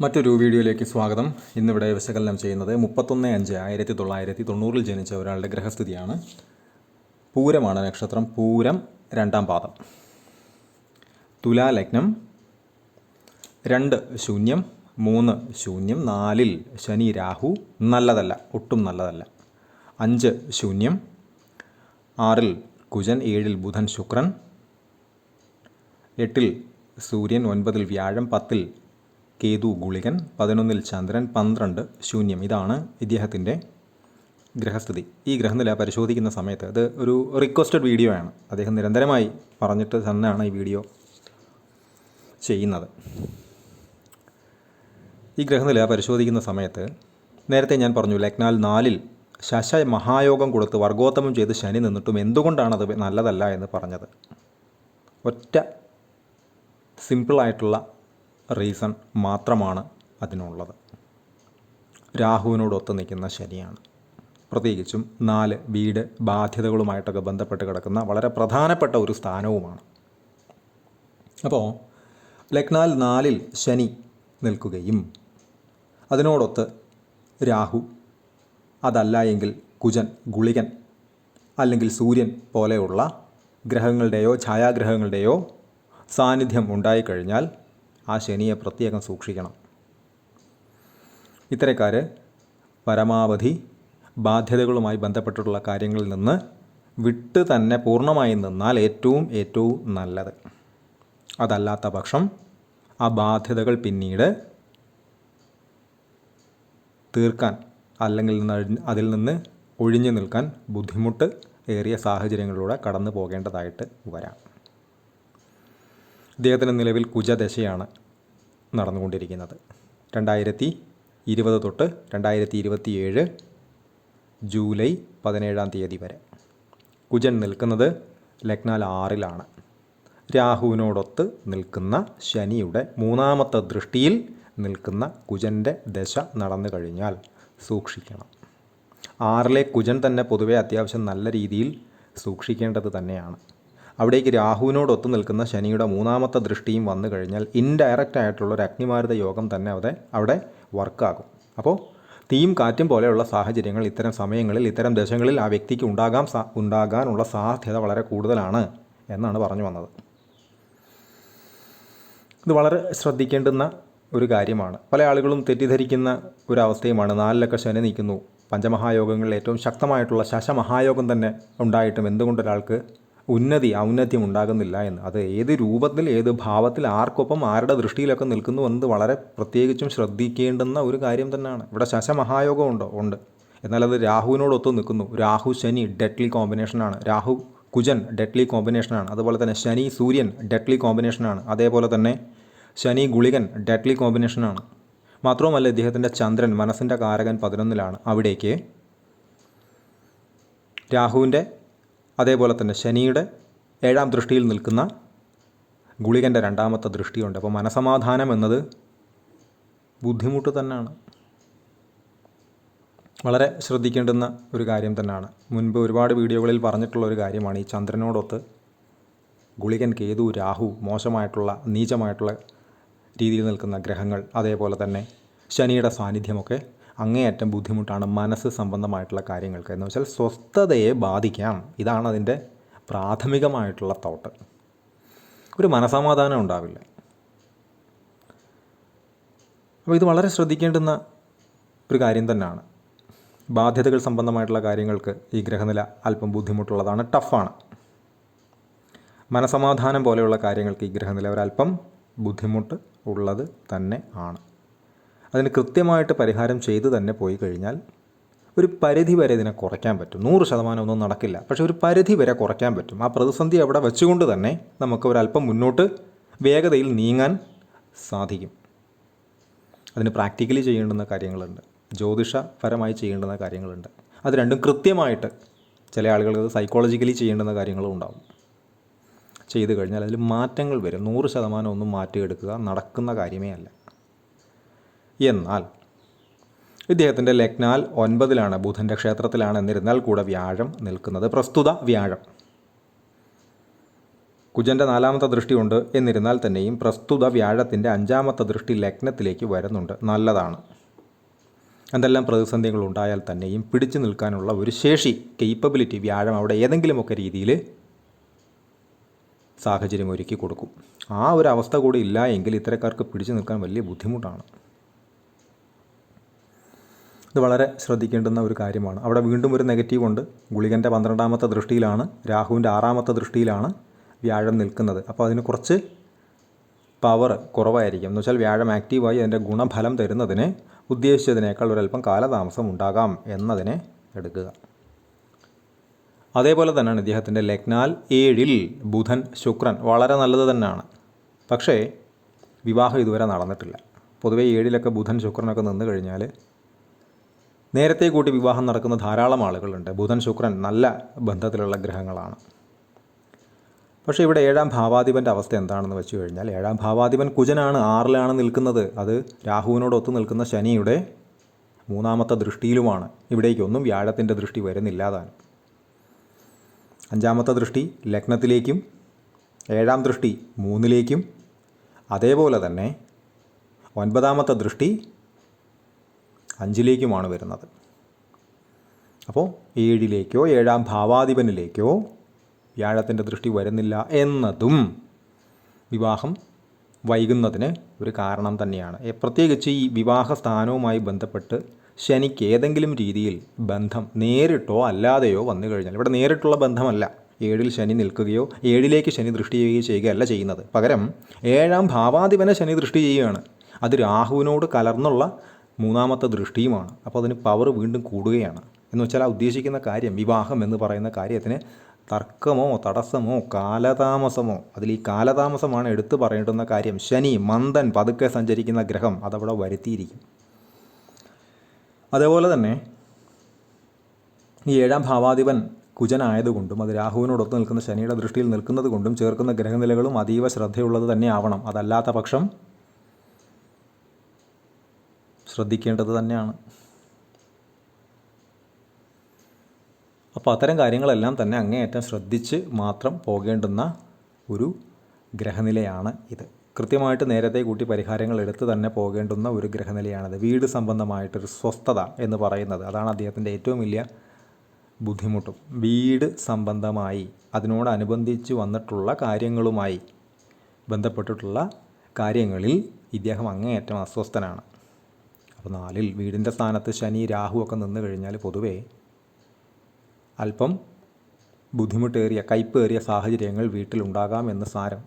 മറ്റൊരു വീഡിയോയിലേക്ക് സ്വാഗതം. ഇന്നിവിടെ വിശകലനം ചെയ്യുന്നത് 31/5/1990 ജനിച്ച ഒരാളുടെ ഗ്രഹസ്ഥിതിയാണ്. പൂരമാണ് നക്ഷത്രം. പൂരം 2-ാം പാദം. തുലാ ലഗ്നം. 2 ശൂന്യം, 3 ശൂന്യം, 4 ശനി രാഹു. നല്ലതല്ല, ഒട്ടും നല്ലതല്ല. 5 ശൂന്യം, 6 കുജൻ, 7 ബുധൻ ശുക്രൻ, 8 സൂര്യൻ, 9 വ്യാഴം, 10 കേതു ഗുളികൻ, 11 ചന്ദ്രൻ, 12 ശൂന്യം. ഇതാണ് ഇദ്ദേഹത്തിൻ്റെ ഗ്രഹസ്ഥിതി. ഈ ഗ്രഹനില പരിശോധിക്കുന്ന സമയത്ത് ഇത് ഒരു റിക്വസ്റ്റഡ് വീഡിയോ ആണ്. അദ്ദേഹം നിരന്തരമായി പറഞ്ഞിട്ട് തന്നെയാണ് ഈ വീഡിയോ ചെയ്യുന്നത്. ഈ ഗ്രഹനില പരിശോധിക്കുന്ന സമയത്ത് നേരത്തെ ഞാൻ പറഞ്ഞു, ലഗ്നാൽ 4 ശശ മഹായോഗം കൊടുത്ത് വർഗോത്തമം ചെയ്ത് ശനി നിന്നിട്ടും എന്തുകൊണ്ടാണത് നല്ലതല്ല എന്ന് പറഞ്ഞത്. ഒറ്റ സിമ്പിളായിട്ടുള്ള റീസൺ മാത്രമാണ് അതിനുള്ളത്. രാഹുവിനോടൊത്ത് നിൽക്കുന്ന ശനിയാണ്. പ്രത്യേകിച്ചും 4 വീട് ബാധ്യതകളുമായിട്ടൊക്കെ ബന്ധപ്പെട്ട് കിടക്കുന്ന വളരെ പ്രധാനപ്പെട്ട ഒരു സ്ഥാനവുമാണ്. അപ്പോൾ ലഗ്നാൽ 4 ശനി നിൽക്കുകയും അതിനോടൊത്ത് രാഹു, അതല്ല എങ്കിൽ കുജൻ, ഗുളികൻ, അല്ലെങ്കിൽ സൂര്യൻ പോലെയുള്ള ഗ്രഹങ്ങളുടെയോ ഛായാഗ്രഹങ്ങളുടെയോ സാന്നിധ്യം ഉണ്ടായിക്കഴിഞ്ഞാൽ ആ ശനിയെ പ്രത്യേകം സൂക്ഷിക്കണം. ഇത്തരക്കാർ പരമാവധി ബാധ്യതകളുമായി ബന്ധപ്പെട്ടിട്ടുള്ള കാര്യങ്ങളിൽ നിന്ന് വിട്ട് തന്നെ പൂർണ്ണമായി നിന്നാൽ ഏറ്റവും നല്ലത്. അതല്ലാത്ത പക്ഷം ആ ബാധ്യതകൾ പിന്നീട് തീർക്കാൻ അല്ലെങ്കിൽ അതിൽ നിന്ന് ഒഴിഞ്ഞു നിൽക്കാൻ ബുദ്ധിമുട്ട് ഏറിയ സാഹചര്യങ്ങളിലൂടെ കടന്നു പോകേണ്ടതായിട്ട് വരാം. ഇദ്ദേഹത്തിന് നിലവിൽ കുജദശയാണ് നടന്നുകൊണ്ടിരിക്കുന്നത്. 2020 തൊട്ട് 2027 ജൂലൈ 17-ാം തീയതി വരെ. കുജൻ നിൽക്കുന്നത് ലഗ്നാൽ 6-ലാണ്. രാഹുവിനോടൊത്ത് നിൽക്കുന്ന ശനിയുടെ 3ാമത്തെ ദൃഷ്ടിയിൽ നിൽക്കുന്ന കുജൻ്റെ ദശ നടന്നു കഴിഞ്ഞാൽ സൂക്ഷിക്കണം. 6-ലെ കുജൻ തന്നെ പൊതുവെ അത്യാവശ്യം നല്ല രീതിയിൽ സൂക്ഷിക്കേണ്ടത് തന്നെയാണ്. അവിടേക്ക് രാഹുവിനോടൊത്ത് നിൽക്കുന്ന ശനിയുടെ 3ാമത്തെ ദൃഷ്ടിയും വന്നു കഴിഞ്ഞാൽ ഇൻഡയറക്റ്റ് ആയിട്ടുള്ളൊരു അഗ്നിമാരുത യോഗം തന്നെ അവിടെ വർക്കാകും. അപ്പോൾ തീയും കാറ്റും പോലെയുള്ള സാഹചര്യങ്ങൾ ഇത്തരം സമയങ്ങളിൽ, ഇത്തരം ദശകളിൽ ആ വ്യക്തിക്ക് ഉണ്ടാകാനുള്ള സാധ്യത വളരെ കൂടുതലാണ് എന്നാണ് പറഞ്ഞു വന്നത്. ഇത് വളരെ ശ്രദ്ധിക്കേണ്ടുന്ന ഒരു കാര്യമാണ്. പല ആളുകളും തെറ്റിദ്ധരിക്കുന്ന ഒരവസ്ഥയുമാണ്. 4-ലൊക്കെ ശനി നിൽക്കുന്നു, പഞ്ചമഹായോഗങ്ങളിൽ ഏറ്റവും ശക്തമായിട്ടുള്ള ശശമഹായോഗം തന്നെ ഉണ്ടായിട്ടും എന്തുകൊണ്ടൊരാൾക്ക് ഔന്നത്യം ഉണ്ടാകുന്നില്ല എന്ന്. അത് ഏത് രൂപത്തിൽ, ഏത് ഭാവത്തിൽ, ആർക്കൊപ്പം, ആരുടെ ദൃഷ്ടിയിലൊക്കെ നിൽക്കുന്നു എന്നത് വളരെ പ്രത്യേകിച്ചും ശ്രദ്ധിക്കേണ്ടുന്ന ഒരു കാര്യം തന്നെയാണ്. ഇവിടെ ശശമഹായോഗം ഉണ്ട്. എന്നാൽ അത് രാഹുവിനോടൊത്ത് നിൽക്കുന്നു. രാഹു ശനി ഡെഡ്ലി കോമ്പിനേഷനാണ്. രാഹു കുജൻ ഡെഡ്ലി കോമ്പിനേഷനാണ്. അതുപോലെ തന്നെ ശനി സൂര്യൻ ഡെഡ്ലി കോമ്പിനേഷനാണ്. അതേപോലെ തന്നെ ശനി ഗുളികൻ ഡെഡ്ലി കോമ്പിനേഷനാണ്. മാത്രവുമല്ല, ഇദ്ദേഹത്തിൻ്റെ ചന്ദ്രൻ മനസ്സിൻ്റെ കാരകൻ 11-ലാണ്. അവിടേക്ക് രാഹുവിൻ്റെ അതേപോലെ തന്നെ ശനിയുടെ 7-ാം ദൃഷ്ടിയിൽ നിൽക്കുന്ന ഗുളികൻ്റെ 2ാമത്തെ ദൃഷ്ടിയുണ്ട്. അപ്പോൾ മനസമാധാനം എന്നത് ബുദ്ധിമുട്ട് തന്നെയാണ്. വളരെ ശ്രദ്ധിക്കേണ്ടുന്ന ഒരു കാര്യം തന്നെയാണ്. മുൻപ് ഒരുപാട് വീഡിയോകളിൽ പറഞ്ഞിട്ടുള്ള ഒരു കാര്യമാണ്. ഈ ചന്ദ്രനോടൊത്ത് ഗുളികൻ, കേതു, രാഹു, മോശമായിട്ടുള്ള നീചമായിട്ടുള്ള രീതിയിൽ നിൽക്കുന്ന ഗ്രഹങ്ങൾ, അതേപോലെ തന്നെ ശനിയുടെ സാന്നിധ്യമൊക്കെ അങ്ങേയറ്റം ബുദ്ധിമുട്ടാണ് മനസ്സ് സംബന്ധമായിട്ടുള്ള കാര്യങ്ങൾക്ക്. എന്ന് വെച്ചാൽ സ്വസ്ഥതയെ ബാധിക്കാം. ഇതാണ് അതിൻ്റെ പ്രാഥമികമായിട്ടുള്ള തോട്ട്. ഒരു മനസമാധാനം ഉണ്ടാവില്ല. അപ്പോൾ ഇത് വളരെ ശ്രദ്ധിക്കേണ്ടുന്ന ഒരു കാര്യം തന്നെയാണ്. ബാധ്യതകൾ സംബന്ധമായിട്ടുള്ള കാര്യങ്ങൾക്ക് ഈ ഗ്രഹനില അല്പം ബുദ്ധിമുട്ടുള്ളതാണ്, ടഫാണ്. മനസമാധാനം പോലെയുള്ള കാര്യങ്ങൾക്ക് ഈ ഗ്രഹനില ഒരല്പം ബുദ്ധിമുട്ട് ഉള്ളത് തന്നെ ആണ്. അതിന് കൃത്യമായിട്ട് പരിഹാരം ചെയ്ത് തന്നെ പോയി കഴിഞ്ഞാൽ ഒരു പരിധി വരെ ഇതിനെ കുറയ്ക്കാൻ പറ്റും. 100% ഒന്നും നടക്കില്ല, പക്ഷേ ഒരു പരിധി വരെ കുറയ്ക്കാൻ പറ്റും. ആ പ്രതിസന്ധി അവിടെ വെച്ചുകൊണ്ട് തന്നെ നമുക്ക് ഒരല്പം മുന്നോട്ട് വേഗതയിൽ നീങ്ങാൻ സാധിക്കും. അതിന് പ്രാക്ടിക്കലി ചെയ്യേണ്ടുന്ന കാര്യങ്ങളുണ്ട്, ജ്യോതിഷപരമായി ചെയ്യേണ്ടുന്ന കാര്യങ്ങളുണ്ട്. അത് രണ്ടും കൃത്യമായിട്ട് ചില ആളുകൾക്ക് സൈക്കോളജിക്കലി ചെയ്യേണ്ടുന്ന കാര്യങ്ങളും ഉണ്ടാവും. ചെയ്തു കഴിഞ്ഞാൽ അതിൽ മാറ്റങ്ങൾ വരും. 100% ഒന്നും മാറ്റിയെടുക്കുക നടക്കുന്ന കാര്യമേ അല്ല. എന്നാൽ ഇദ്ദേഹത്തിൻ്റെ ലഗ്നാൽ 9-ലാണ്, ബുധൻ്റെ ക്ഷേത്രത്തിലാണ്. എന്നിരുന്നാൽ കൂടെ വ്യാഴം നിൽക്കുന്നത്. പ്രസ്തുത വ്യാഴം കുജൻ്റെ 4ാമത്തെ ദൃഷ്ടിയുണ്ട് എന്നിരുന്നാൽ തന്നെയും പ്രസ്തുത വ്യാഴത്തിൻ്റെ 5ാമത്തെ ദൃഷ്ടി ലഗ്നത്തിലേക്ക് വരുന്നുണ്ട്. നല്ലതാണ്. എന്തെല്ലാം പ്രതിസന്ധികൾ ഉണ്ടായാൽ തന്നെയും പിടിച്ചു നിൽക്കാനുള്ള ഒരു ശേഷി, കേപ്പബിലിറ്റി വ്യാഴം അവിടെ ഏതെങ്കിലുമൊക്കെ രീതിയിൽ സാഹചര്യം ഒരുക്കി കൊടുക്കും. ആ ഒരു അവസ്ഥ കൂടി ഇല്ല എങ്കിൽ ഇത്തരക്കാർക്ക് പിടിച്ചു നിൽക്കാൻ വലിയ ബുദ്ധിമുട്ടാണ്. ഇത് വളരെ ശ്രദ്ധിക്കേണ്ടുന്ന ഒരു കാര്യമാണ്. അവിടെ വീണ്ടും ഒരു നെഗറ്റീവ് ഉണ്ട്. ഗുളികൻ്റെ 12ാമത്തെ ദൃഷ്ടിയിലാണ്, രാഹുവിൻ്റെ 6ാമത്തെ ദൃഷ്ടിയിലാണ് വ്യാഴം നിൽക്കുന്നത്. അപ്പോൾ അതിന് കുറച്ച് പവർ കുറവായിരിക്കും. എന്ന് വെച്ചാൽ വ്യാഴം ആക്റ്റീവായി അതിൻ്റെ ഗുണഫലം തരുന്നതിന് ഉദ്ദേശിച്ചതിനേക്കാൾ ഒരല്പം കാലതാമസം ഉണ്ടാകാം എന്നതിനെ എടുക്കുക. അതേപോലെ തന്നെയാണ് ഇദ്ദേഹത്തിൻ്റെ ലഗ്നാൽ 7-ൽ ബുധൻ ശുക്രൻ വളരെ നല്ലത് തന്നെയാണ്. പക്ഷേ വിവാഹം ഇതുവരെ നടന്നിട്ടില്ല. പൊതുവേ 7-ലൊക്കെ ബുധൻ ശുക്രനൊക്കെ നിന്ന് കഴിഞ്ഞാൽ നേരത്തെ കൂട്ടി വിവാഹം നടക്കുന്ന ധാരാളം ആളുകളുണ്ട്. ബുധൻ ശുക്രൻ നല്ല ബന്ധത്തിലുള്ള ഗ്രഹങ്ങളാണ്. പക്ഷേ ഇവിടെ 7ാം ഭാവാധിപൻ്റെ അവസ്ഥ എന്താണെന്ന് വെച്ച് കഴിഞ്ഞാൽ 7ാം ഭാവാധിപൻ കുജനാണ്, 6-ലാണ് നിൽക്കുന്നത്. അത് രാഹുവിനോടൊത്ത് നിൽക്കുന്ന ശനിയുടെ 3ാമത്തെ ദൃഷ്ടിയിലുമാണ്. ഇവിടേക്കൊന്നും വ്യാഴത്തിൻ്റെ ദൃഷ്ടി വരുന്നില്ലാതാണ്. 5ാമത്തെ ദൃഷ്ടി ലഗ്നത്തിലേക്കും 7ാം ദൃഷ്ടി 3-ലേക്കും അതേപോലെ തന്നെ 9ാമത്തെ ദൃഷ്ടി 5-ലേക്കുമാണ് വരുന്നത്. അപ്പോൾ 7-ലേക്കോ 7ാം ഭാവാധിപനിലേക്കോ വ്യാഴത്തിൻ്റെ ദൃഷ്ടി വരുന്നില്ല എന്നതും വിവാഹം വൈകുന്നതിന് ഒരു കാരണം തന്നെയാണ്. പ്രത്യേകിച്ച് ഈ വിവാഹ സ്ഥാനവുമായി ബന്ധപ്പെട്ട് ശനിക്ക് ഏതെങ്കിലും രീതിയിൽ ബന്ധം നേരിട്ടോ അല്ലാതെയോ വന്നു കഴിഞ്ഞാൽ, ഇവിടെ നേരിട്ടുള്ള ബന്ധമല്ല, 7-ൽ ശനി നിൽക്കുകയോ 7-ലേക്ക് ശനി ദൃഷ്ടി ചെയ്യുകയല്ല ചെയ്യുന്നത്. പകരം 7ാം ഭാവാധിപനെ ശനി ദൃഷ്ടി ചെയ്യുകയാണ്. അത് രാഹുവിനോട് കലർന്നുള്ള 3ാമത്തെ ദൃഷ്ടിയുമാണ്. അപ്പോൾ അതിന് പവർ വീണ്ടും കൂടുകയാണ്. എന്ന് വെച്ചാൽ ആ ഉദ്ദേശിക്കുന്ന കാര്യം, വിവാഹം എന്ന് പറയുന്ന കാര്യത്തിന് തർക്കമോ തടസ്സമോ കാലതാമസമോ, അതിൽ ഈ കാലതാമസമാണ് എടുത്തു പറയേണ്ടുന്ന കാര്യം. ശനി മന്ദൻ പതുക്കെ സഞ്ചരിക്കുന്ന ഗ്രഹം അതവിടെ വരുത്തിയിരിക്കും. അതേപോലെ തന്നെ ഈ 7ാം ഭാവാധിപൻ കുജനായതുകൊണ്ടും അത് രാഹുവിനോടൊത്ത് നിൽക്കുന്ന ശനിയുടെ ദൃഷ്ടിയിൽ നിൽക്കുന്നത് കൊണ്ടും ചേർക്കുന്ന ഗ്രഹനിലകളും അതീവ ശ്രദ്ധയുള്ളത് തന്നെ ആവണം. അതല്ലാത്ത പക്ഷം ശ്രദ്ധിക്കേണ്ടത് തന്നെയാണ്. അപ്പോൾ അത്തരം കാര്യങ്ങളെല്ലാം തന്നെ അങ്ങേയറ്റം ശ്രദ്ധിച്ച് മാത്രം പോകേണ്ടുന്ന ഒരു ഗ്രഹനിലയാണ് ഇത്. കൃത്യമായിട്ട് നേരത്തെ കൂട്ടി പരിഹാരങ്ങൾ എടുത്ത് തന്നെ പോകേണ്ടുന്ന ഒരു ഗ്രഹനിലയാണിത്. വീട് സംബന്ധമായിട്ടൊരു സ്വസ്ഥത എന്ന് പറയുന്നത് അതാണ് അദ്ദേഹത്തിൻ്റെ ഏറ്റവും വലിയ ബുദ്ധിമുട്ടും. വീട് സംബന്ധമായി അതിനോടനുബന്ധിച്ച് വന്നിട്ടുള്ള കാര്യങ്ങളുമായി ബന്ധപ്പെട്ടിട്ടുള്ള കാര്യങ്ങളിൽ ഇദ്ദേഹം അങ്ങേയറ്റം അസ്വസ്ഥനാണ്. അപ്പോൾ 4-ൽ വീടിൻ്റെ സ്ഥാനത്ത് ശനി രാഹു ഒക്കെ നിന്ന് കഴിഞ്ഞാൽ പൊതുവേ അല്പം ബുദ്ധിമുട്ടേറിയ കയ്പേറിയ സാഹചര്യങ്ങൾ വീട്ടിലുണ്ടാകാം എന്ന് സാരം.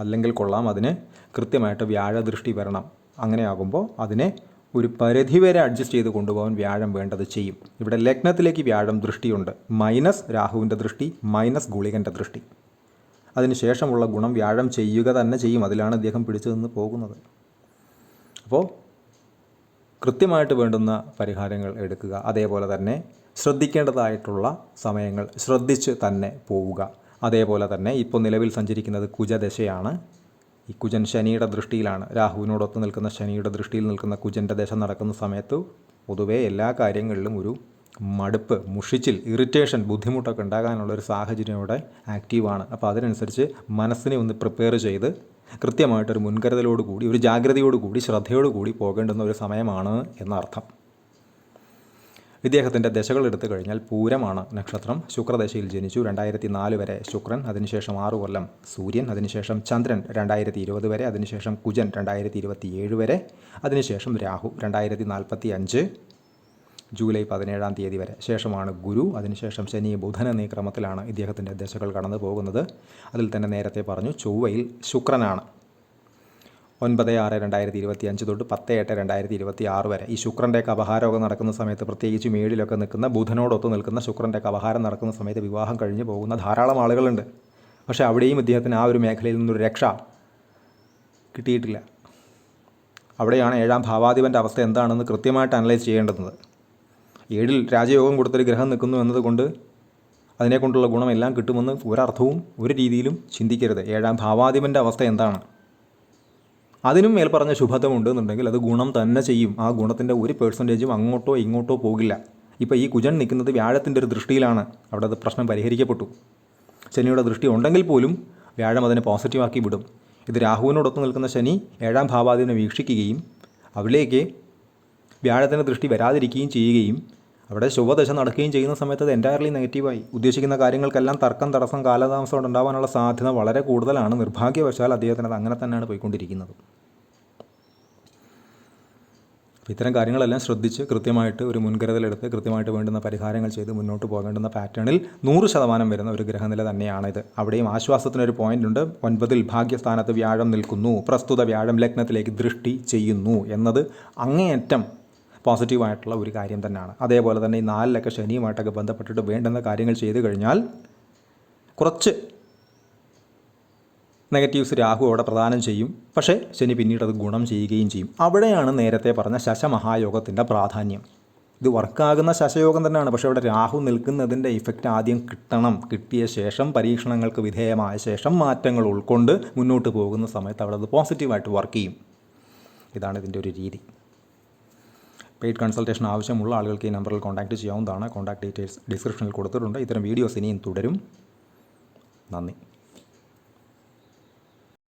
അല്ലെങ്കിൽ കൊള്ളാം, അതിന് കൃത്യമായിട്ട് വ്യാഴദൃഷ്ടി വരണം. അങ്ങനെയാകുമ്പോൾ അതിനെ ഒരു പരിധിവരെ അഡ്ജസ്റ്റ് ചെയ്ത് കൊണ്ടുപോകാൻ വ്യാഴം വേണ്ടത് ചെയ്യും. ഇവിടെ ലഗ്നത്തിലേക്ക് വ്യാഴം ദൃഷ്ടിയുണ്ട്, മൈനസ് രാഹുവിൻ്റെ ദൃഷ്ടി, മൈനസ് ഗുളികൻ്റെ ദൃഷ്ടി. അതിനുശേഷമുള്ള ഗുണം വ്യാഴം ചെയ്യുക തന്നെ ചെയ്യും. അതിലാണ് അദ്ദേഹം പിടിച്ചു നിന്ന് പോകുന്നത്. അപ്പോൾ കൃത്യമായിട്ട് വേണ്ടുന്ന പരിഹാരങ്ങൾ എടുക്കുക. അതേപോലെ തന്നെ ശ്രദ്ധിക്കേണ്ടതായിട്ടുള്ള സമയങ്ങൾ ശ്രദ്ധിച്ച് തന്നെ പോവുക. അതേപോലെ തന്നെ ഇപ്പോൾ നിലവിൽ സഞ്ചരിക്കുന്നത് കുജദശയാണ്. ഈ കുജൻ ശനിയുടെ ദൃഷ്ടിയിലാണ്. രാഹുവിനോടൊത്ത് നിൽക്കുന്ന ശനിയുടെ ദൃഷ്ടിയിൽ നിൽക്കുന്ന കുജൻ്റെ ദശ നടക്കുന്ന സമയത്ത് പൊതുവേ എല്ലാ കാര്യങ്ങളിലും ഒരു മടുപ്പ്, മുഷിച്ചിൽ, ഇറിറ്റേഷൻ, ബുദ്ധിമുട്ടൊക്കെ ഉണ്ടാകാനുള്ളൊരു സാഹചര്യം ഇവിടെ ആക്റ്റീവാണ്. അപ്പോൾ അതിനനുസരിച്ച് മനസ്സിനെ ഒന്ന് പ്രിപ്പയർ ചെയ്ത് കൃത്യമായിട്ടൊരു മുൻകരുതലോടുകൂടി, ഒരു ജാഗ്രതയോടുകൂടി, ശ്രദ്ധയോടുകൂടി പോകേണ്ടുന്ന ഒരു സമയമാണ് എന്നർത്ഥം. ഇദ്ദേഹത്തിൻ്റെ ദശകൾ എടുത്തു കഴിഞ്ഞാൽ പൂരമാണ് നക്ഷത്രം. ശുക്രദശയിൽ ജനിച്ചു. 2004 വരെ ശുക്രൻ, അതിനുശേഷം 6 കൊല്ലം സൂര്യൻ, അതിനുശേഷം ചന്ദ്രൻ 2020 വരെ, അതിനുശേഷം കുജൻ 2027 വരെ, അതിനുശേഷം രാഹു 2045 ജൂലൈ 17-ാം തീയതി വരെ, ശേഷമാണ് ഗുരു, അതിനുശേഷം ശനി, ബുധൻ എന്നീ ക്രമത്തിലാണ് ഇദ്ദേഹത്തിൻ്റെ ദശകൾ കടന്നു പോകുന്നത്. അതിൽ തന്നെ നേരത്തെ പറഞ്ഞു ചൊവ്വയിൽ ശുക്രനാണ്. 9/6/2025 തൊട്ട് 10/8/2026 വരെ ഈ ശുക്രൻ്റെയൊക്കെ അപഹാരമൊക്കെ നടക്കുന്ന സമയത്ത്, പ്രത്യേകിച്ച് 7-ലൊക്കെ നിൽക്കുന്ന ബുധനോടൊത്ത് നിൽക്കുന്ന ശുക്രൻ്റെയൊക്കെ അപഹാരം നടക്കുന്ന സമയത്ത് വിവാഹം കഴിഞ്ഞ് പോകുന്ന ധാരാളം ആളുകളുണ്ട്. പക്ഷേ അവിടെയും ഇദ്ദേഹത്തിന് ആ ഒരു മേഖലയിൽ നിന്നൊരു രക്ഷ കിട്ടിയിട്ടില്ല. അവിടെയാണ് 7ാം ഭാവാധിപൻ്റെ അവസ്ഥ എന്താണെന്ന് കൃത്യമായിട്ട് അനലൈസ് ചെയ്യേണ്ടത്. 7-ൽ രാജയോഗം കൊടുത്തൊരു ഗ്രഹം നിൽക്കുന്നു എന്നതുകൊണ്ട് അതിനെക്കൊണ്ടുള്ള ഗുണമെല്ലാം കിട്ടുമെന്ന് ഒരർത്ഥവും ഒരു രീതിയിലും ചിന്തിക്കരുത്. 7ാം ഭാവാധിപൻ്റെ അവസ്ഥ എന്താണ്, അതിനും മേൽപ്പറഞ്ഞ ശുഭത്വമുണ്ട് എന്നുണ്ടെങ്കിൽ അത് ഗുണം തന്നെ ചെയ്യും. ആ ഗുണത്തിൻ്റെ ഒരു പെർസെൻറ്റേജും അങ്ങോട്ടോ ഇങ്ങോട്ടോ പോകില്ല. ഇപ്പോൾ ഈ കുജൻ നിൽക്കുന്നത് വ്യാഴത്തിൻ്റെ ഒരു ദൃഷ്ടിയിലാണ്. അവിടെ അത് പ്രശ്നം പരിഹരിക്കപ്പെട്ടു. ശനിയുടെ ദൃഷ്ടി ഉണ്ടെങ്കിൽ പോലും വ്യാഴം അതിനെ പോസിറ്റീവാക്കി വിടും. ഇത് രാഹുവിനോടൊത്ത് നിൽക്കുന്ന ശനി 7ാം ഭാവാധിപനെ വീക്ഷിക്കുകയും അവിടേക്ക് വ്യാഴത്തിൻ്റെ ദൃഷ്ടി വരാതിരിക്കുകയും ചെയ്യുകയും അവിടെ ശുഭദശ നടക്കുകയും ചെയ്യുന്ന സമയത്ത് അത് എൻറ്റയർലി നെഗറ്റീവായി. ഉദ്ദേശിക്കുന്ന കാര്യങ്ങൾക്കെല്ലാം തർക്കം, തടസ്സം, കാലതാമസം ഉണ്ടാവാനുള്ള സാധ്യത വളരെ കൂടുതലാണ്. നിർഭാഗ്യവശാൽ അദ്ദേഹത്തിന് അത് അങ്ങനെ തന്നെയാണ് പോയിക്കൊണ്ടിരിക്കുന്നത്. അപ്പോൾ ഇത്തരം കാര്യങ്ങളെല്ലാം ശ്രദ്ധിച്ച് കൃത്യമായിട്ട് ഒരു മുൻകരുതലെടുത്ത് കൃത്യമായിട്ട് വേണ്ടുന്ന പരിഹാരങ്ങൾ ചെയ്ത് മുന്നോട്ട് പോകേണ്ടുന്ന പാറ്റേണിൽ 100% വരുന്ന ഒരു ഗ്രഹനില തന്നെയാണിത്. അവിടെയും ആശ്വാസത്തിനൊരു പോയിൻ്റ് ഉണ്ട്. 9ൽ ഭാഗ്യസ്ഥാനത്ത് വ്യാഴം നിൽക്കുന്നു, പ്രസ്തുത വ്യാഴം ലഗ്നത്തിലേക്ക് ദൃഷ്ടി ചെയ്യുന്നു എന്നത് അങ്ങേയറ്റം പോസിറ്റീവായിട്ടുള്ള ഒരു കാര്യം തന്നെയാണ്. അതേപോലെ തന്നെ ഈ 4ലൊക്കെ ശനിയുമായിട്ടൊക്കെ ബന്ധപ്പെട്ടിട്ട് വേണ്ടുന്ന കാര്യങ്ങൾ ചെയ്തു കഴിഞ്ഞാൽ കുറച്ച് നെഗറ്റീവ്സ് രാഹു അവിടെ പ്രദാനം ചെയ്യും. പക്ഷേ ശനി പിന്നീട് അത് ഗുണം ചെയ്യുകയും ചെയ്യും. അവിടെയാണ് നേരത്തെ പറഞ്ഞ ശശമഹായോഗത്തിൻ്റെ പ്രാധാന്യം. ഇത് വർക്കാകുന്ന ശശയോഗം തന്നെയാണ്. പക്ഷേ അവിടെ രാഹു നിൽക്കുന്നതിൻ്റെ ഇഫക്റ്റ് ആദ്യം കിട്ടണം. കിട്ടിയ ശേഷം പരീക്ഷണങ്ങൾക്ക് വിധേയമായ ശേഷം മാറ്റങ്ങൾ ഉൾക്കൊണ്ട് മുന്നോട്ട് പോകുന്ന സമയത്ത് അവിടെ അത് പോസിറ്റീവായിട്ട് വർക്ക് ചെയ്യും. ഇതാണ് ഇതിൻ്റെ ഒരു രീതി. പെയ്ഡ് കൺസൾട്ടേഷൻ ആവശ്യമുള്ള ആളുകൾക്ക് ഈ നമ്പറിൽ കോൺടാക്റ്റ് ചെയ്യാവുന്നതാണ്. കോൺടാക്ട് ഡീറ്റെയിൽസ് ഡിസ്ക്രിപ്ഷനിൽ കൊടുത്തിട്ടുണ്ട്. ഇത്തരം വീഡിയോസ് ഇനിയും തുടരും. നന്ദി.